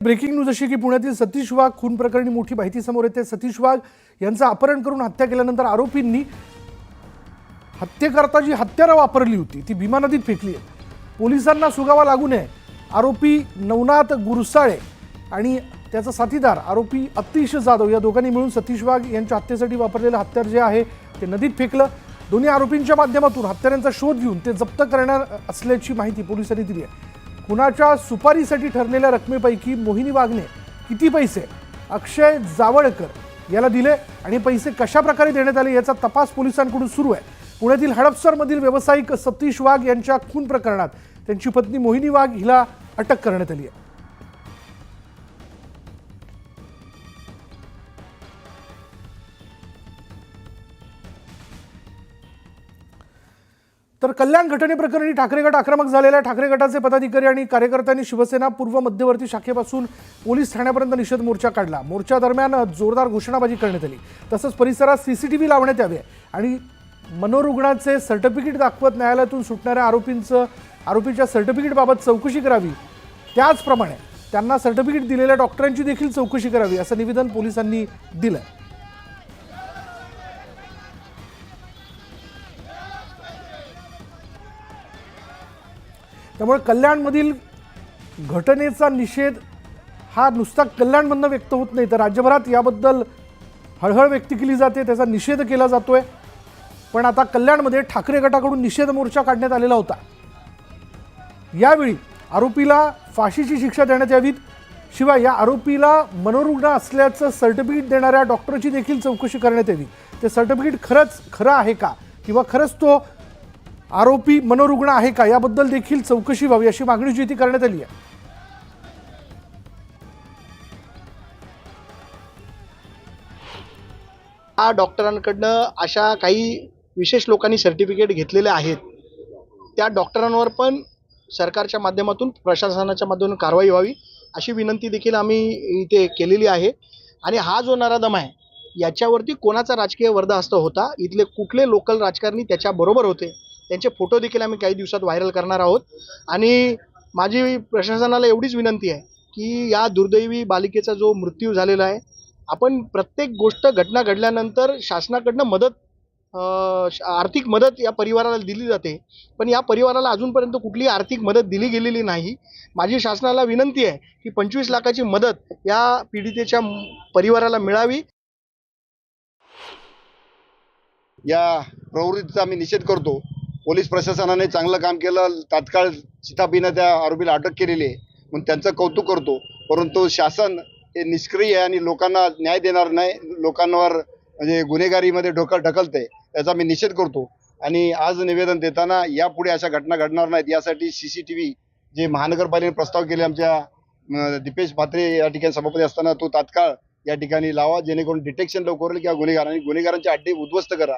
Breaking news अशी की पुण्यातील सतीश वाघ खून प्रकरणी मोठी माहिती समोर येते। सतीश वाघ यांचं अपहरण करून हत्या केल्यानंतर आरोपींनी हत्येकरता जी हत्यारं वापरली होती ती भीमा नदीत फेकली आहे। पोलिसांना सुगावा लागू नये आरोपी नवनाथ गुरसाळे आणि त्याचा साथीदार आरोपी अतिश जाधव या दोघांनी मिळून सतीश वाघ यांच्या हत्येसाठी वापरलेलं हत्यार जे आहे ते नदीत फेकलं। दोन्ही आरोपींच्या माध्यमातून हत्यारांचा शोध घेऊन ते जप्त करणार असल्याची माहिती पोलिसांनी दिली आहे। खुनाच्या सुपारीसाठी ठरलेल्या रकमेपैकी मोहिनी वाघने किती पैसे अक्षय जावळकर याला दिले आणि पैसे कशा प्रकारे देण्यात आले याचा तपास पोलिसांकडून सुरू आहे। पुण्यातील हडपसरमधील व्यावसायिक सतीश वाघ यांच्या खून प्रकरणात त्यांची पत्नी मोहिनी वाघ हिला अटक करण्यात आली आहे। तर कल्याण घटनेप्रकरणी ठाकरे गट आक्रमक झालेल्या ठाकरे गटाचे पदाधिकारी आणि कार्यकर्त्यांनी शिवसेना पूर्व मध्यवर्ती शाखेपासून पोलीस ठाण्यापर्यंत निषेध मोर्चा काढला। मोर्चा दरम्यान जोरदार घोषणाबाजी करण्यात आली। तसंच परिसरात सीसीटीव्ही लावण्यात यावे आणि मनोरुग्णाचे सर्टिफिकेट दाखवत न्यायालयातून सुटणाऱ्या आरोपीच्या सर्टिफिकेटबाबत चौकशी करावी। त्याचप्रमाणे त्यांना सर्टिफिकेट दिलेल्या डॉक्टरांची देखील चौकशी करावी असं निवेदन पोलिसांनी दिलं। त्यामुळे कल्याणमधील घटनेचा निषेध हा नुसता कल्याणमधून व्यक्त होत नाही तर राज्यभरात याबद्दल हळहळ व्यक्त केली जाते, त्याचा निषेध केला जातोय। पण आता कल्याणमध्ये ठाकरे गटाकडून निषेध मोर्चा काढण्यात आलेला होता। यावेळी आरोपीला फाशीची शिक्षा देण्यात यावी, शिवाय या आरोपीला मनोरुग्ण असल्याचं सर्टिफिकेट देणाऱ्या डॉक्टरची देखील चौकशी करण्यात यावी। ते सर्टिफिकेट खरं आहे का किंवा खरंच तो आरोपी मनोरुग्ण आहे का याबद्दल देखील चौकशी व्हावी अशी मागणी जी ती करण्यात आली आहे। डॉक्टरांकडनं अशा काही विशेष लोकांनी सर्टिफिकेट घेतलेले आहेत, त्या डॉक्टरांवर पण सरकारच्या माध्यमातून प्रशासनाच्या माध्यमातून कारवाई व्हावी अशी विनंती देखील आम्ही इथे केलेली आहे। आणि हा जो नराधम आहे याच्यावरती कोणाचा राजकीय वर्दहस्त होता, इथले कुठले लोकल राजकारणी त्याच्याबरोबर होते, त्यांचे फोटो देखील आम्ही काही दिवसात व्हायरल करणार आहोत। आणि माझी प्रशासनाला एवढीच विनंती आहे की या दुर्दैवी बालिकेचा जो मृत्यू झालेला आहे, आपण प्रत्येक गोष्ट घटना घडल्यानंतर शासनाकडनं मदत आर्थिक मदत या परिवाराला दिली जाते, पण या परिवाराला अजूनपर्यंत कुठलीही आर्थिक मदत दिली गेलेली नाही। माझी शासनाला विनंती आहे की 25 लाखाची मदत या पीडितेच्या परिवाराला मिळावी। या प्रवृत्तीचा आम्ही निषेध करतो। पोलीस प्रशासनाने चांगलं काम केलं, तात्काळ चिताबीनं त्या आरोपीला अटक केलेली आहे म्हणून त्यांचं कौतुक करतो। परंतु शासन हे निष्क्रिय आहे आणि लोकांना न्याय देणार नाही, लोकांवर म्हणजे गुन्हेगारीमध्ये ढकलते, याचा मी निषेध करतो। आणि आज निवेदन देताना यापुढे अशा घटना घडणार नाहीत यासाठी सीसीटीव्ही जे महानगरपालिकेने प्रस्ताव केले, आमच्या दीपेश म्हात्रे या ठिकाणी सभापती असताना तो तात्काळ या ठिकाणी लावा, जेणेकरून डिटेक्शन लवकर होईल किंवा गुन्हेगारांचे अड्डे उद्ध्वस्त करा